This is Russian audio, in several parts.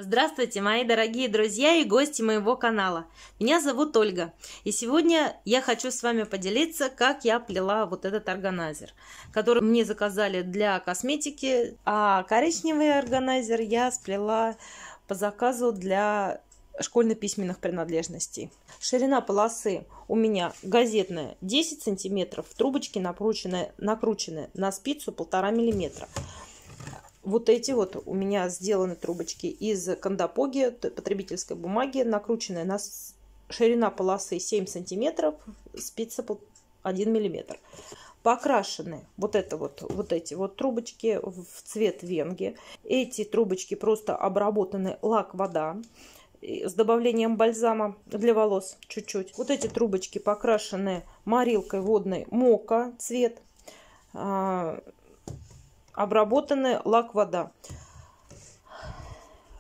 Здравствуйте, мои дорогие друзья и гости моего канала. Меня зовут Ольга, и сегодня я хочу с вами поделиться, как я плела вот этот органайзер, который мне заказали для косметики, а коричневый органайзер я сплела по заказу для школьно-письменных принадлежностей. Ширина полосы у меня газетная 10 сантиметров, трубочки накрученные на спицу 1,5 миллиметра. Вот эти вот у меня сделаны трубочки из кондопоги, потребительской бумаги, накрученная на ширина полосы 7 сантиметров, спица 1 миллиметр. Покрашены вот эти вот трубочки в цвет венги. Эти трубочки просто обработаны лак-вода с добавлением бальзама для волос чуть-чуть. Вот эти трубочки покрашены морилкой водной мока цвет. Обработанный лак-вода.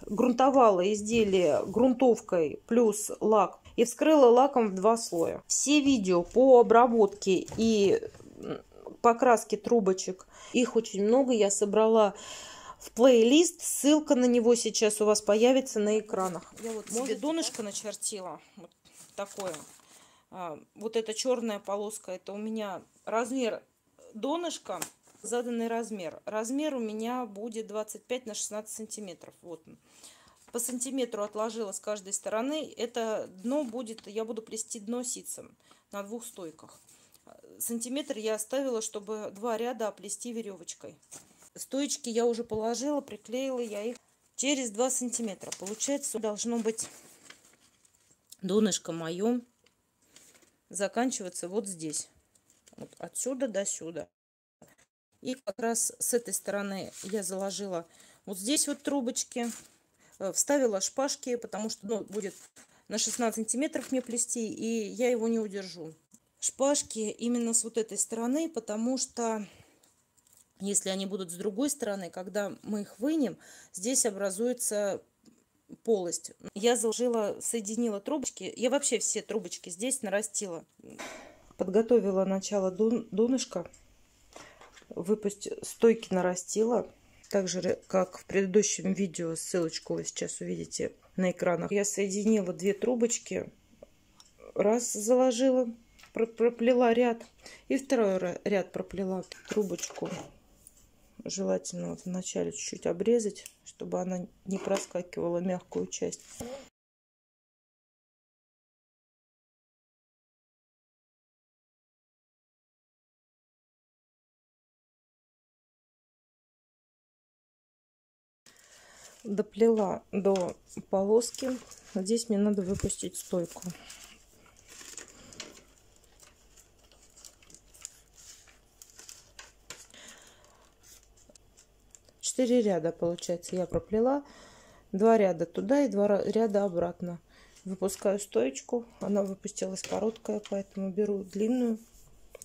Грунтовала изделие грунтовкой плюс лак и вскрыла лаком в 2 слоя. Все видео по обработке и покраске трубочек, их очень много, я собрала в плейлист. Ссылка на него сейчас у вас появится на экранах. Я вот себе донышко начертила. Вот такое. Вот эта черная полоска, это у меня размер донышка. Заданный размер. Размер у меня будет 25 на 16 сантиметров. Вот. По сантиметру отложила с каждой стороны. Это дно будет, я буду плести дно ситцем на 2 стойках. Сантиметр я оставила, чтобы 2 ряда оплести веревочкой. Стоечки я уже положила, приклеила я их через 2 сантиметра. Получается, должно быть донышко мое заканчиваться вот здесь. Вот отсюда до сюда. И как раз с этой стороны я заложила вот здесь вот трубочки, вставила шпажки, потому что будет на 16 сантиметров мне плести, и я его не удержу. Шпажки именно с вот этой стороны, потому что если они будут с другой стороны, когда мы их вынем, здесь образуется полость. Я заложила, соединила трубочки, я вообще все трубочки здесь нарастила. Подготовила начало донышка. Стойки нарастила, так же как в предыдущем видео, ссылочку вы сейчас увидите на экранах. Я соединила 2 трубочки, раз заложила, проплела ряд, и второй ряд проплела. Трубочку желательно вот вначале чуть-чуть обрезать, чтобы она не проскакивала мягкую часть. Доплела до полоски. Здесь мне надо выпустить стойку. Четыре ряда, получается, я проплела. 2 ряда туда и 2 ряда обратно. Выпускаю стоечку. Она выпустилась короткая, поэтому беру длинную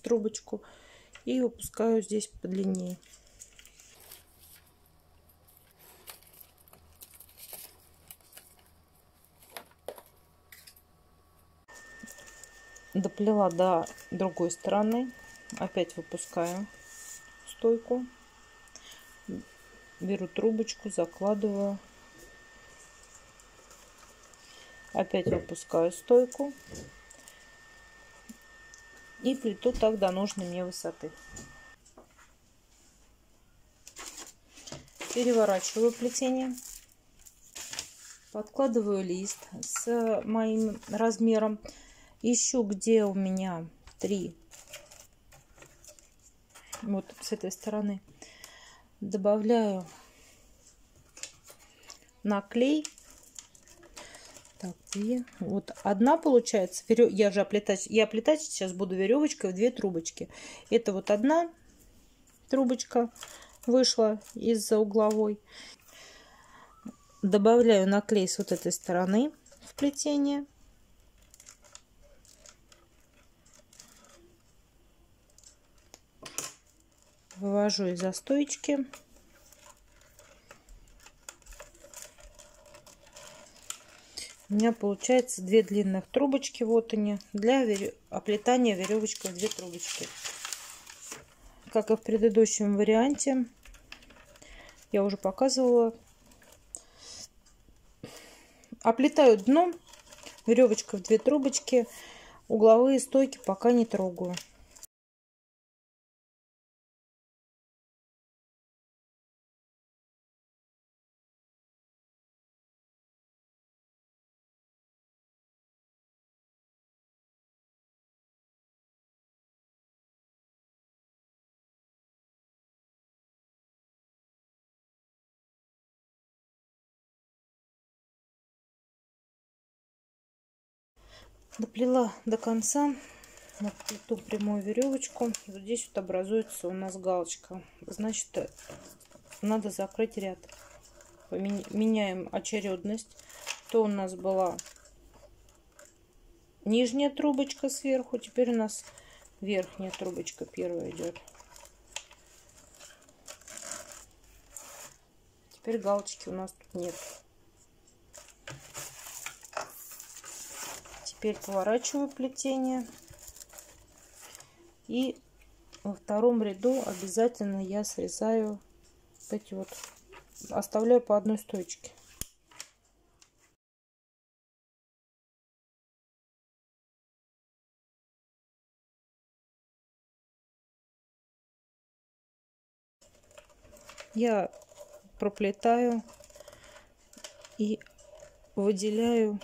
трубочку и выпускаю здесь подлиннее. Доплела до другой стороны, опять выпускаю стойку, беру трубочку, закладываю, опять выпускаю стойку и плету так до нужной мне высоты. Переворачиваю плетение, подкладываю лист с моим размером. Ищу, где у меня 3, вот с этой стороны, добавляю наклей. Так, и вот одна получается, я же оплетать сейчас буду веревочкой в 2 трубочки. Это вот одна трубочка вышла из-за угловой. Добавляю наклей с вот этой стороны в плетение. Вывожу из застойки. У меня получается 2 длинных трубочки, вот они, для оплетания веревочкой в 2 трубочки. Как и в предыдущем варианте, я уже показывала, Оплетаю дно веревочкой в 2 трубочки. Угловые стойки пока не трогаю. Доплела до конца, наплету прямую веревочку. И вот здесь вот образуется у нас галочка. Значит, надо закрыть ряд. Меняем очередность. То у нас была нижняя трубочка сверху, теперь у нас верхняя трубочка первая идет. Теперь галочки у нас тут нет. Теперь поворачиваю плетение. И во втором ряду обязательно я срезаю вот эти вот, оставляю по одной стоечке. Я проплетаю и выделяю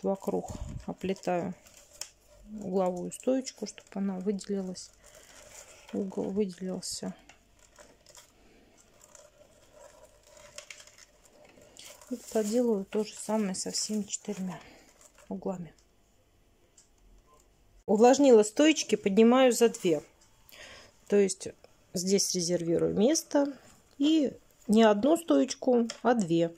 вокруг, оплетаю угловую стоечку, чтобы она выделилась, угол выделился. И проделаю то же самое со всеми 4 углами. Увлажнила стоечки, поднимаю за 2. То есть здесь резервирую место. И не одну стоечку, а 2.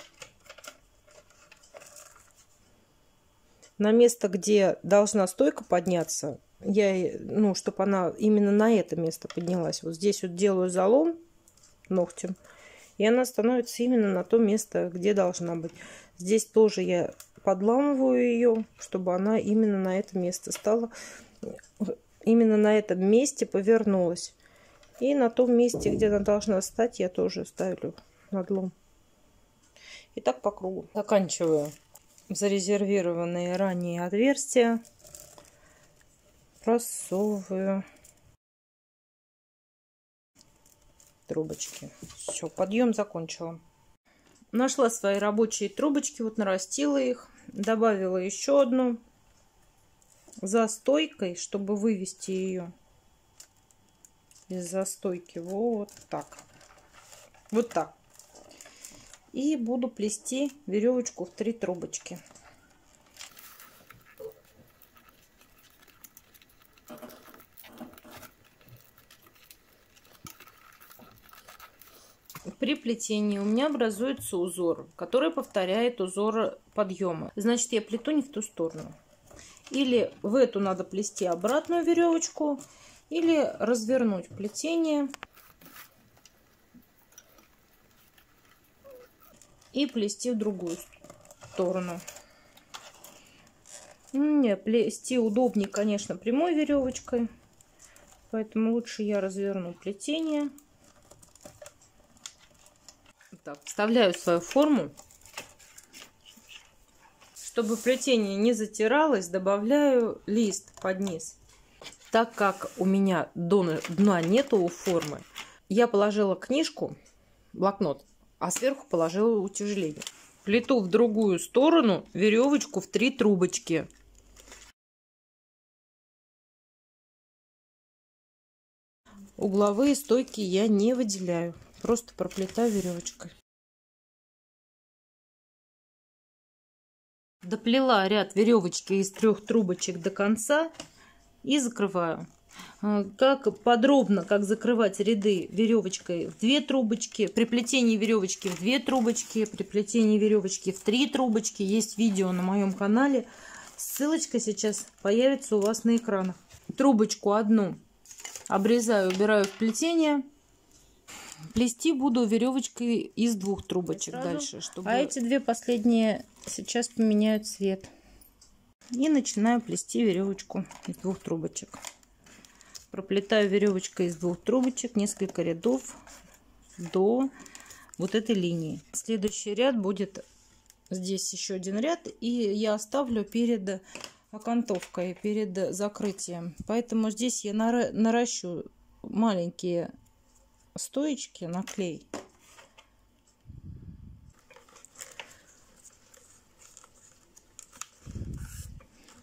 На место, где должна стойка подняться, чтобы она именно на это место поднялась. Вот здесь вот делаю залом ногтем. И она становится именно на то место, где должна быть. Здесь тоже я подламываю ее, чтобы она именно на это место стала. Именно на этом месте повернулась. И на том месте, где она должна стать, я тоже ставлю надлом. И так по кругу. Заканчиваю зарезервированные ранее отверстия. Просовываю трубочки. Все, подъем закончила. Нашла свои рабочие трубочки, вот нарастила их, добавила еще одну за стойкой, чтобы вывести ее из застойки. Вот так. Вот так. И буду плести веревочку в 3 трубочки. При плетении у меня образуется узор, который повторяет узор подъема. Значит, я плету не в ту сторону. Или в эту надо плести обратную веревочку, или развернуть плетение и плести в другую сторону. Мне плести удобнее, конечно, прямой веревочкой, поэтому лучше я разверну плетение. Так, вставляю свою форму. Чтобы плетение не затиралось, добавляю лист под низ. Так как у меня дна нету у формы, я положила книжку, блокнот, а сверху положила утяжеление. Плету в другую сторону веревочку в 3 трубочки. Угловые стойки я не выделяю, просто проплетаю веревочкой. Доплела ряд веревочки из 3 трубочек до конца и закрываю. Как подробно, как закрывать ряды веревочкой в 2 трубочки, при плетении веревочки в 2 трубочки, при плетении веревочки в 3 трубочки, есть видео на моем канале. Ссылочка сейчас появится у вас на экранах. Трубочку одну обрезаю, убираю в плетение. Плести буду веревочкой из 2 трубочек дальше. А эти 2 последние сейчас поменяют цвет. И начинаю плести веревочку из 2 трубочек. Проплетаю веревочкой из 2 трубочек несколько рядов до вот этой линии. Следующий ряд будет здесь еще один ряд, и я оставлю перед окантовкой, перед закрытием. Поэтому здесь я наращу маленькие стоечки на клей.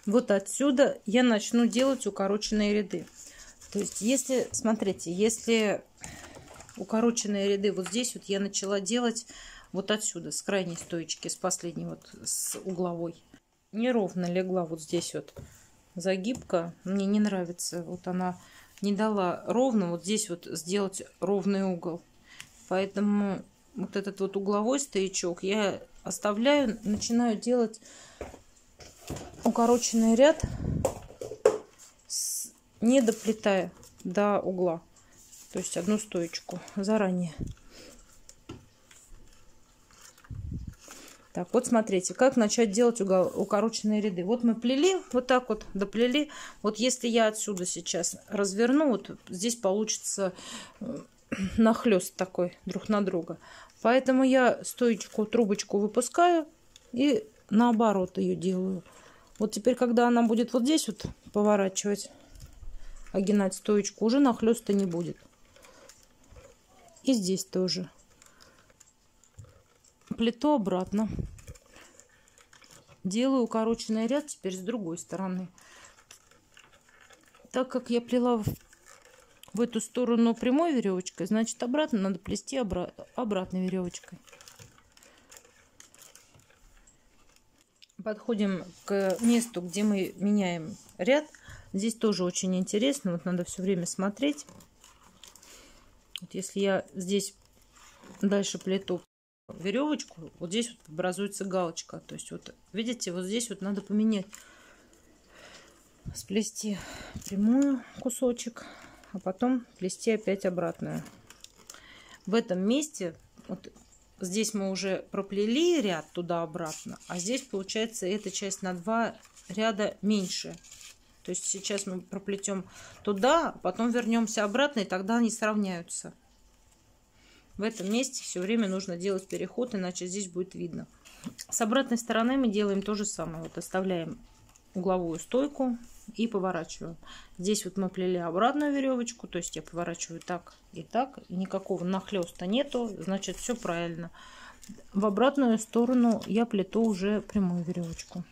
Вот отсюда я начну делать укороченные ряды. То есть, если, смотрите, если укороченные ряды вот здесь вот я начала делать вот отсюда, с крайней стоечки, с последней вот, с угловой. Неровно легла вот здесь вот загибка. Мне не нравится. Вот она не дала ровно вот здесь вот сделать ровный угол. Поэтому вот этот вот угловой стоячок я оставляю, начинаю делать укороченный ряд, не доплетая до угла, то есть одну стоечку заранее. Так, вот смотрите, как начать делать укороченные ряды. Вот мы плели, вот так вот доплели. Вот если я отсюда сейчас разверну, вот здесь получится нахлест такой друг на друга. Поэтому я стоечку, трубочку выпускаю и наоборот ее делаю. Вот теперь, когда она будет вот здесь вот поворачивать, огинать стоечку, уже нахлеста не будет. И здесь тоже. Плету обратно. Делаю укороченный ряд теперь с другой стороны. Так как я плела в эту сторону прямой веревочкой, значит обратно надо плести обратной веревочкой. Подходим к месту, где мы меняем ряд. Здесь тоже очень интересно. Вот надо все время смотреть. Вот если я здесь дальше плету веревочку, вот здесь вот образуется галочка. То есть вот видите, вот здесь вот надо поменять, сплести прямую кусочек, а потом плести опять обратную. В этом месте вот здесь мы уже проплели ряд туда-обратно, а здесь получается эта часть на 2 ряда меньше. То есть сейчас мы проплетем туда, потом вернемся обратно, и тогда они сравняются. В этом месте все время нужно делать переход, иначе здесь будет видно. С обратной стороны мы делаем то же самое. Вот оставляем угловую стойку и поворачиваем. Здесь вот мы плели обратную веревочку, то есть я поворачиваю так и так, и никакого нахлеста нету, значит все правильно. В обратную сторону я плету уже прямую веревочку.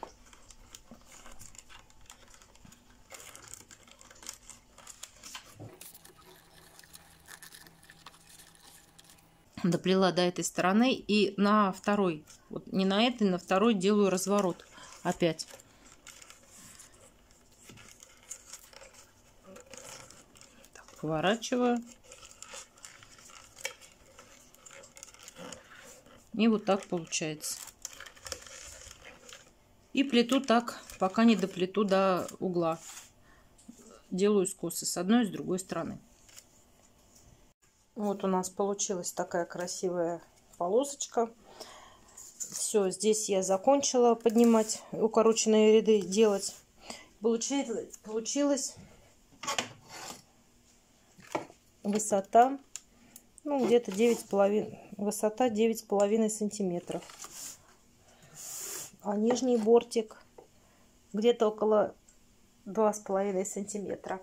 Доплела до этой стороны, и на второй, вот не на этой, на второй делаю разворот опять. Так, поворачиваю. И вот так получается. И плету так, пока не доплету до угла. Делаю скосы с одной и с другой стороны. Вот у нас получилась такая красивая полосочка. Все, здесь я закончила поднимать укороченные ряды, делать. Получилась высота, ну, где-то 9,5, высота 9,5 сантиметров. А нижний бортик где-то около 2,5 сантиметра.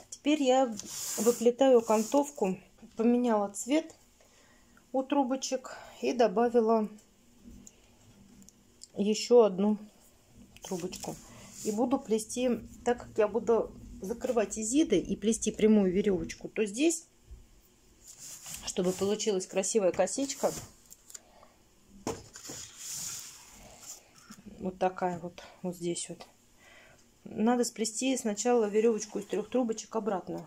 Теперь я выплетаю окантовку, поменяла цвет у трубочек и добавила еще одну трубочку. И буду плести, так как я буду закрывать изиды и плести прямую веревочку, то здесь, чтобы получилась красивая косичка, вот такая вот, вот здесь вот, надо сплести сначала веревочку из 3 трубочек обратно.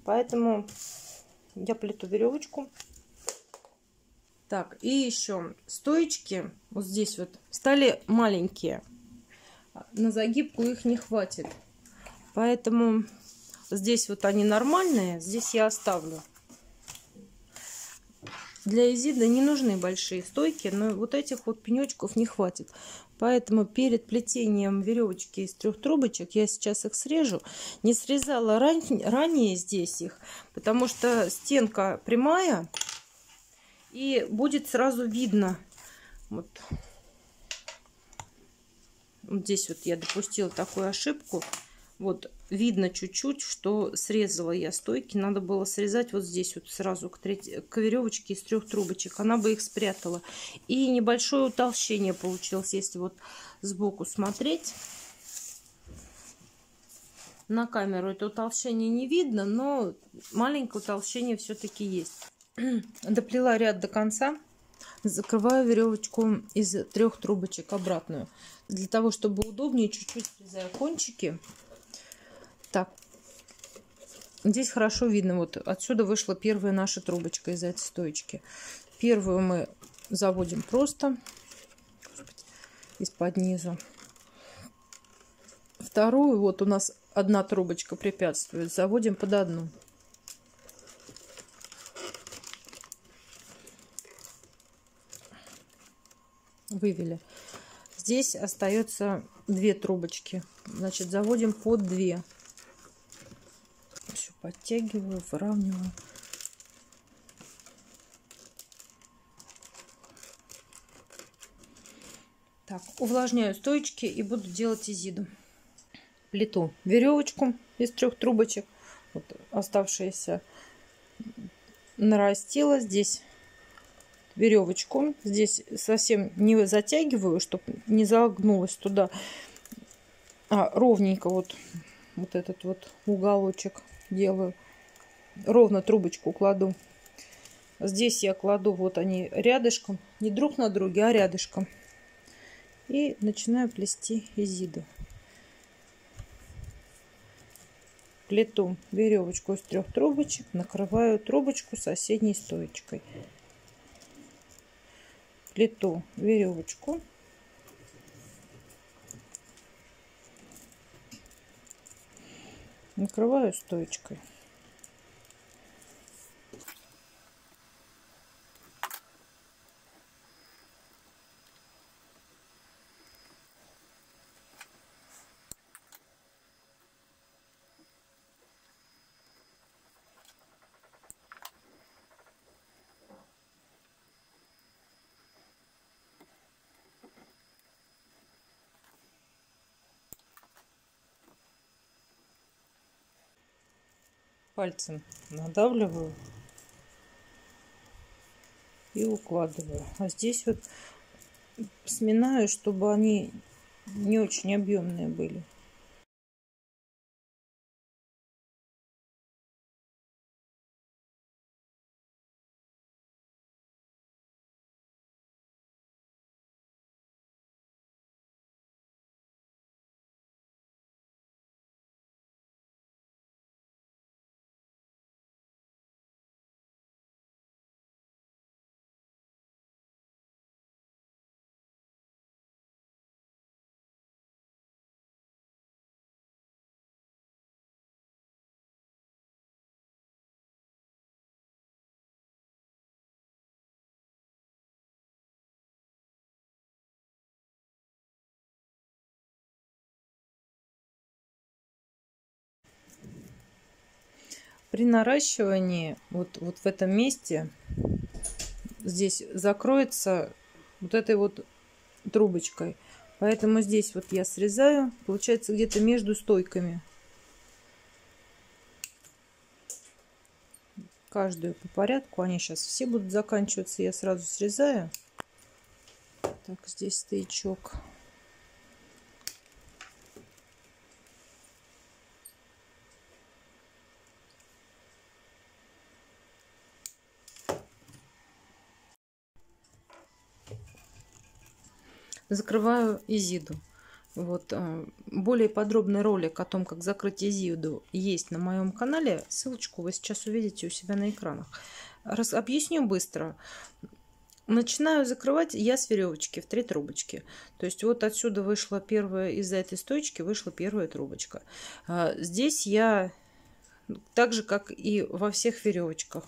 Поэтому я плету веревочку. Так, и еще стоечки вот здесь вот стали маленькие. На загибку их не хватит. Поэтому здесь вот они нормальные, здесь я оставлю. Для изида не нужны большие стойки, но вот этих вот пенечков не хватит. Поэтому перед плетением веревочки из 3 трубочек я сейчас их срежу. Не срезала ранее здесь их, потому что стенка прямая, и будет сразу видно, Вот здесь вот я допустила такую ошибку. Вот видно чуть-чуть, что срезала я стойки. Надо было срезать вот здесь вот сразу к веревочке из 3 трубочек. Она бы их спрятала. И небольшое утолщение получилось, если вот сбоку смотреть. На камеру это утолщение не видно, но маленькое утолщение все-таки есть. Доплела ряд до конца. Закрываю веревочку из 3 трубочек обратную. Для того, чтобы удобнее, чуть-чуть срезаю кончики. Так, здесь хорошо видно. Вот отсюда вышла первая наша трубочка из этой стоечки. Первую мы заводим просто из-под низу. Вторую, вот у нас одна трубочка препятствует, заводим под одну. Вывели. Здесь остается 2 трубочки. Значит, заводим под 2. Все подтягиваю, выравниваю. Так, увлажняю стоечки и буду делать изиду. Плету веревочку из 3 трубочек. Вот оставшаяся нарастила. Здесь веревочку. Здесь совсем не затягиваю, чтобы не загнулась туда. А ровненько вот этот вот уголочек делаю. Ровно трубочку кладу. Здесь я кладу, вот они рядышком. Не друг на друге, а рядышком. И начинаю плести изиду. Плету веревочку из 3 трубочек, накрываю трубочку соседней стоечкой. Плету веревочку. Накрываю стоечкой. Пальцем надавливаю и укладываю. А здесь вот сминаю, чтобы они не очень объемные были. При наращивании вот в этом месте здесь закроется вот этой вот трубочкой. Поэтому здесь вот я срезаю. Получается где-то между стойками. Каждую по порядку. Они сейчас все будут заканчиваться. Я сразу срезаю. Так, здесь стоячок. Закрываю изиду. Вот, более подробный ролик о том, как закрыть изиду, есть на моем канале. Ссылочку вы сейчас увидите у себя на экранах. Объясню быстро. Начинаю закрывать я с веревочки в 3 трубочки. То есть вот отсюда вышла первая, из-за этой стоечки вышла первая трубочка. Здесь я так же, как и во всех веревочках,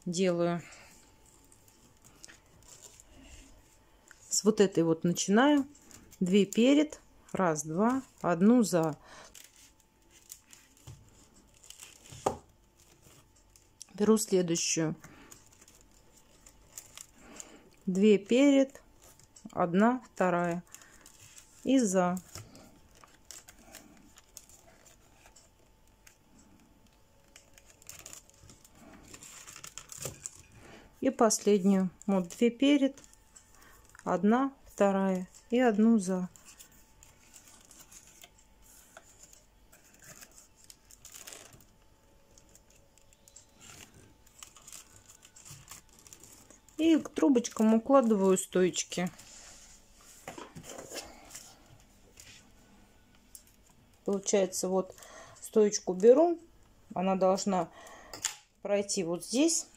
делаю. С вот этой вот начинаю. 2 перед, раз, два, одну за. Беру следующую. 2 перед, 1, 2 и за. И последнюю. Вот 2 перед, 1, 2 и 1 за. И к трубочкам укладываю стоечки. Получается, вот стоечку беру, она должна пройти вот здесь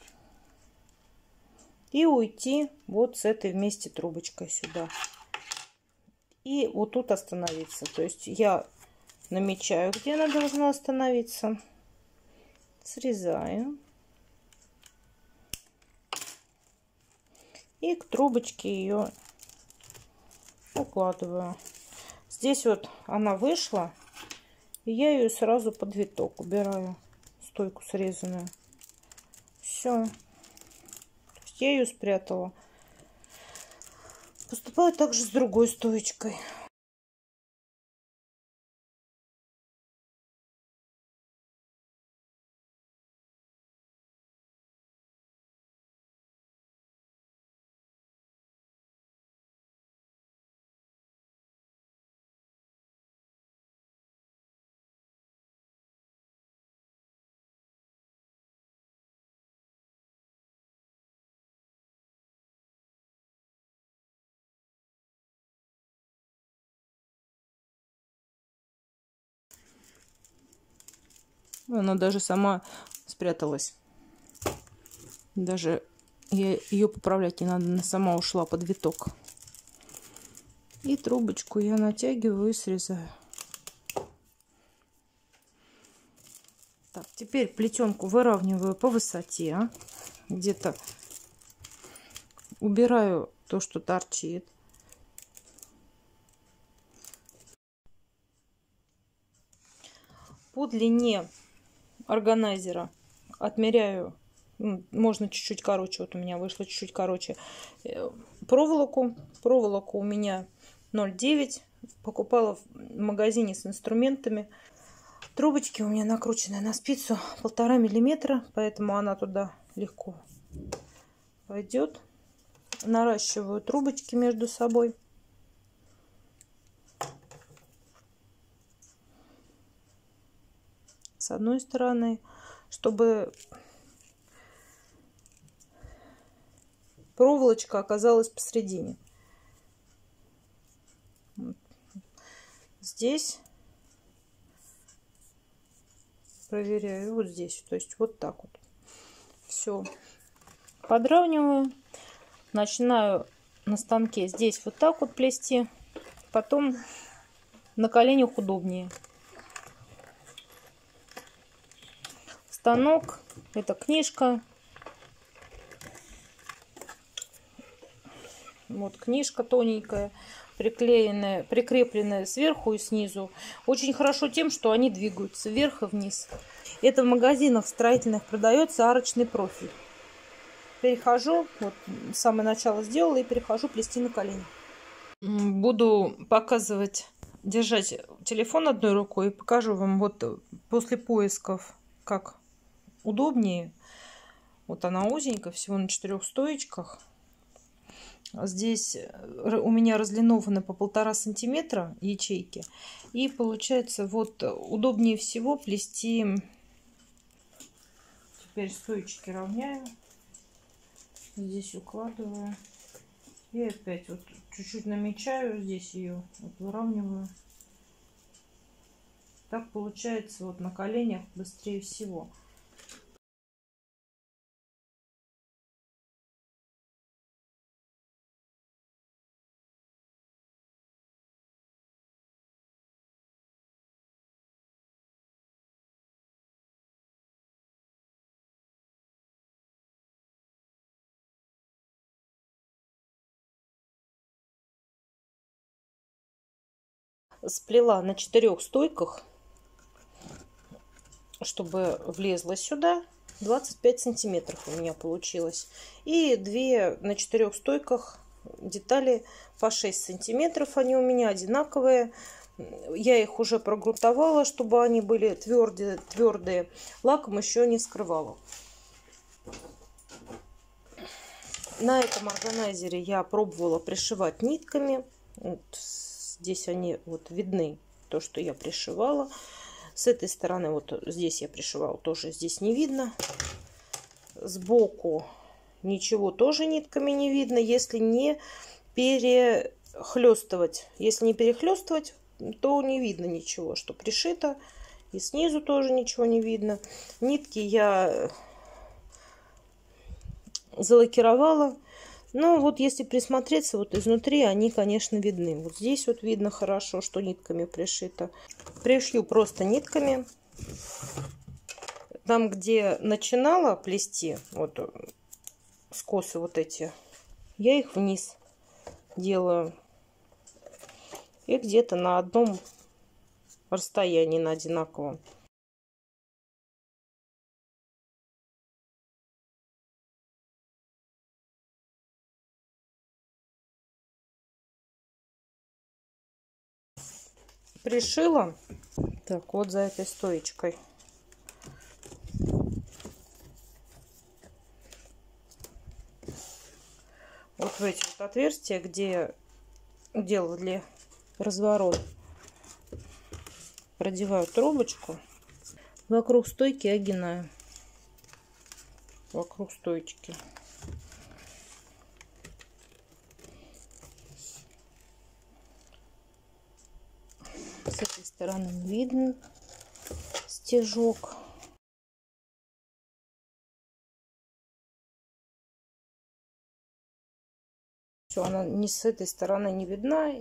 и уйти вот с этой вместе трубочкой сюда. И вот тут остановиться. То есть я намечаю, где она должна остановиться. Срезаю. И к трубочке ее укладываю. Здесь вот она вышла. И я ее сразу под виток убираю. Стойку срезанную. Все. Я ее спрятала. Поступаю также с другой стоечкой. Она даже сама спряталась. Даже ее поправлять не надо. Она сама ушла под виток. И трубочку я натягиваю и срезаю. Так, теперь плетенку выравниваю по высоте. Где-то убираю то, что торчит. По длине органайзера отмеряю, можно чуть-чуть короче, вот у меня вышло чуть-чуть короче, проволоку. Проволоку у меня 0,9, покупала в магазине с инструментами. Трубочки у меня накручены на спицу 1,5 миллиметра, поэтому она туда легко пойдет. Наращиваю трубочки между собой. С одной стороны, чтобы проволочка оказалась посередине. Здесь проверяю, вот здесь, то есть вот так вот. Все. Подравниваю. Начинаю на станке здесь вот так вот плести. Потом на коленях удобнее. Станок, это книжка. Вот книжка тоненькая, прикрепленная сверху и снизу. Очень хорошо тем, что они двигаются вверх и вниз. Это в магазинах строительных продается арочный профиль. Перехожу, вот самое начало сделала и перехожу плести на колени. Буду показывать, держать телефон одной рукой и покажу вам вот после поисков, как удобнее. Вот она узенькая, всего на 4 стоечках. Здесь у меня разлинованы по 1,5 сантиметра ячейки. И получается вот удобнее всего плести. Теперь стоечки равняю. Здесь укладываю. И опять вот чуть-чуть намечаю. Здесь ее вот выравниваю. Так получается вот на коленях быстрее всего. Сплела на 4 стойках, чтобы влезло сюда. 25 сантиметров у меня получилось. И 2 на 4 стойках детали по 6 сантиметров. Они у меня одинаковые. Я их уже прогрунтовала, чтобы они были твердые. Лаком еще не скрывала. На этом органайзере я пробовала пришивать нитками. Вот здесь они вот видны, то, что я пришивала. С этой стороны вот здесь я пришивала, тоже здесь не видно. Сбоку ничего тоже нитками не видно, если не перехлестывать. Если не перехлестывать, то не видно ничего, что пришито. И снизу тоже ничего не видно. Нитки я залакировала. Но вот если присмотреться, вот изнутри они, конечно, видны. Вот здесь вот видно хорошо, что нитками пришито. Пришью просто нитками. Там, где начинала плести, вот скосы вот эти, я их вниз делаю. И где-то на одном расстоянии, на одинаковом. Пришила. Так, вот за этой стоечкой. Вот в эти вот отверстия, где делали разворот, продеваю трубочку. Вокруг стойки огинаю. Вокруг стоечки. С этой стороны видно стежок. Все, она не с этой стороны не видна,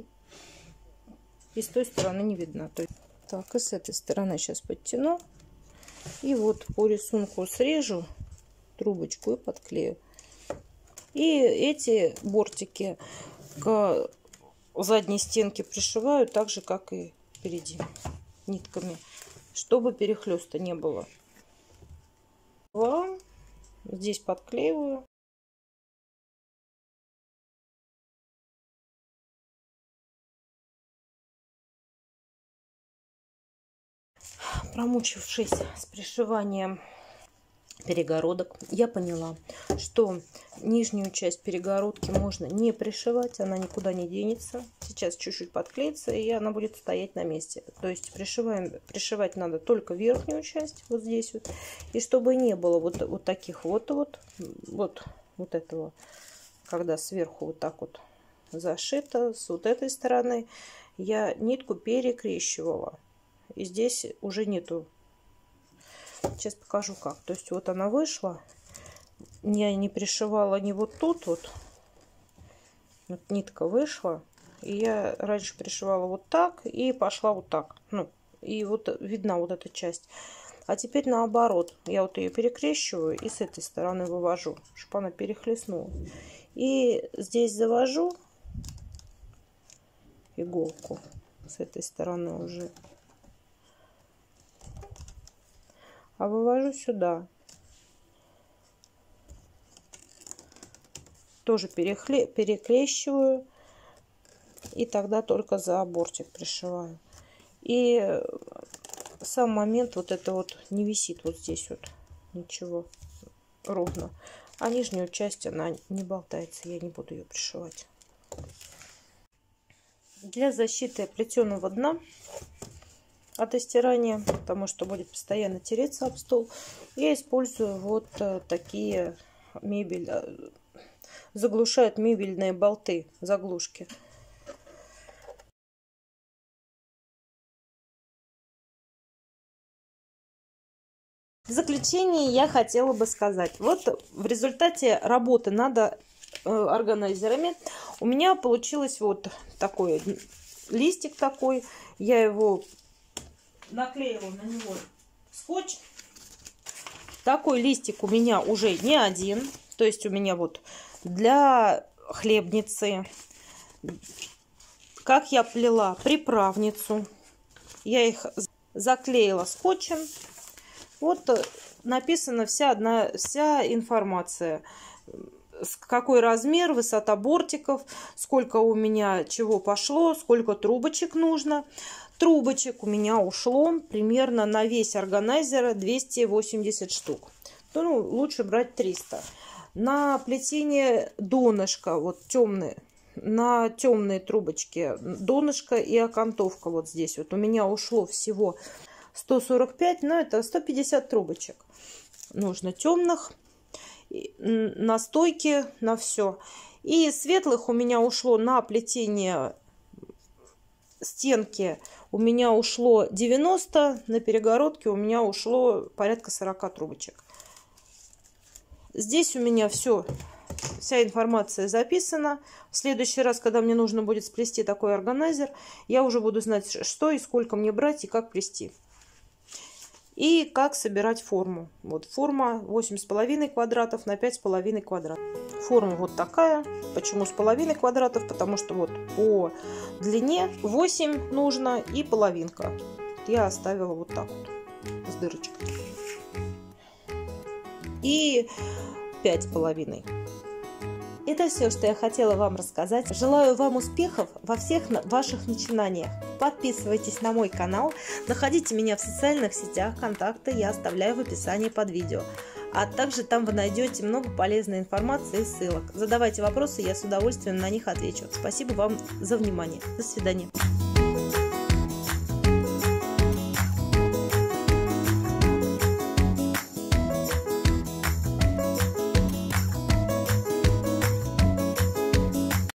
и с той стороны не видна. Так, и с этой стороны сейчас подтяну. И вот по рисунку срежу трубочку и подклею. И эти бортики к задней стенке пришиваю так же, как и впереди, нитками, чтобы перехлеста не было. Здесь подклеиваю. Промучившись с пришиванием перегородок, я поняла, что нижнюю часть перегородки можно не пришивать, она никуда не денется. Сейчас чуть-чуть подклеится, и она будет стоять на месте. То есть пришивать надо только верхнюю часть, вот здесь вот. И чтобы не было вот таких вот этого, когда сверху вот так вот зашито, с вот этой стороны я нитку перекрещивала. И здесь уже нету. Сейчас покажу как. То есть вот она вышла. Я не пришивала не вот тут вот. Вот нитка вышла. И я раньше пришивала вот так. И пошла вот так. Ну, и вот видна вот эта часть. А теперь наоборот. Я вот ее перекрещиваю и с этой стороны вывожу, чтобы она перехлестнула. И здесь завожу иголку. С этой стороны уже. А вывожу сюда. Тоже перекрещиваю. И тогда только за бортик пришиваю. И сам момент вот это вот не висит вот здесь вот. Ничего. Ровно. А нижнюю часть она не болтается. Я не буду ее пришивать. Для защиты плетеного дна от стирания, потому что будет постоянно тереться об стол, я использую вот такие заглушают мебельные болты, заглушки. В заключение я хотела бы сказать, вот в результате работы над органайзерами у меня получилось вот такой листик такой. Я его наклеила на него скотч. Такой листик у меня уже не один. То есть у меня вот для хлебницы, как я плела приправницу, я их заклеила скотчем. Вот написана вся информация. какой размер, высота бортиков, сколько у меня чего пошло, сколько трубочек нужно. Трубочек у меня ушло примерно на весь органайзер 280 штук. Ну, лучше брать 300. На плетение донышка, вот темные, на темные трубочки, донышко и окантовка вот здесь. Вот у меня ушло всего 145, но это 150 трубочек. Нужно темных, на стойки, на все. И светлых у меня ушло на плетение стенки. У меня ушло 90, на перегородке у меня ушло порядка 40 трубочек. Здесь у меня вся информация записана. В следующий раз, когда мне нужно будет сплести такой органайзер, я уже буду знать, что и сколько мне брать и как плести. И как собирать форму. Вот форма 8,5 квадратов на 5,5 квадратов. Форма вот такая. Почему с половиной квадратов? Потому что вот по длине 8 нужно и половинка. Я оставила вот так вот с дырочкой. И 5,5. Это все, что я хотела вам рассказать. Желаю вам успехов во всех ваших начинаниях. Подписывайтесь на мой канал, находите меня в социальных сетях, контакты я оставляю в описании под видео. А также там вы найдете много полезной информации и ссылок. Задавайте вопросы, я с удовольствием на них отвечу. Спасибо вам за внимание. До свидания.